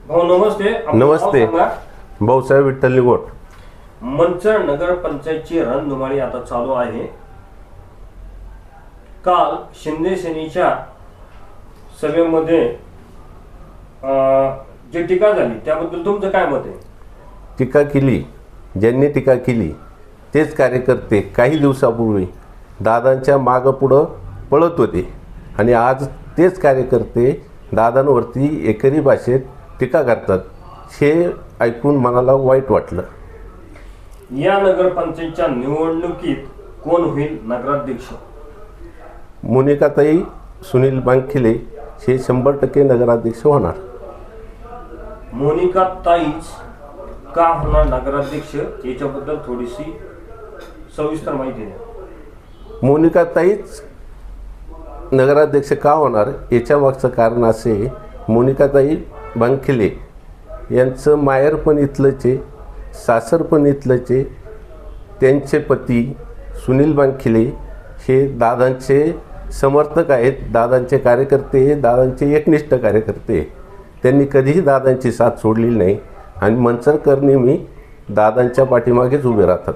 भाऊ नमस्ते. नमस्ते. भाऊसाहेब विठ्ठल निगोट. मंचर नगर पंचायतची रणधुमाळी आता चालू आहे. काल शिंदे सेनेच्या सभेमध्ये जी टीका झाली त्याबद्दल तुमचं काय मत आहे? टीका केली, ज्यांनी टीका केली तेच कार्यकर्ते काही दिवसापूर्वी दादांच्या मागं पुढं पळत होते आणि आज तेच कार्यकर्ते दादांवरती एकरी भाषेत टीका करतात. हे ऐकून मनाला वाईट वाटलं. या नगरपंचायतच्या निवडणुकीत कोण होईल नगराध्यक्ष? मोनिकाताई सुनील बांखिले हे 100% नगराध्यक्ष होणार. मोनिका ताईच का होणार नगराध्यक्ष याच्याबद्दल थोडीशी सविस्तर माहिती द्या. मोनिकाताईच नगराध्यक्ष का होणार याच्या मागचं कारण असे, मोनिकाताई बांखिले यांचं माहेर पण इथलंच आहे, सासर पण इथलंच आहे. त्यांचे पती सुनील बांखिले हे दादांचे समर्थक आहेत, दादांचे कार्यकर्ते, दादांचे एकनिष्ठ कार्यकर्ते. त्यांनी कधीही दादांची साथ सोडलेली नाही आणि मंचरकर नेहमी दादांच्या पाठीमागेच उभे राहतात.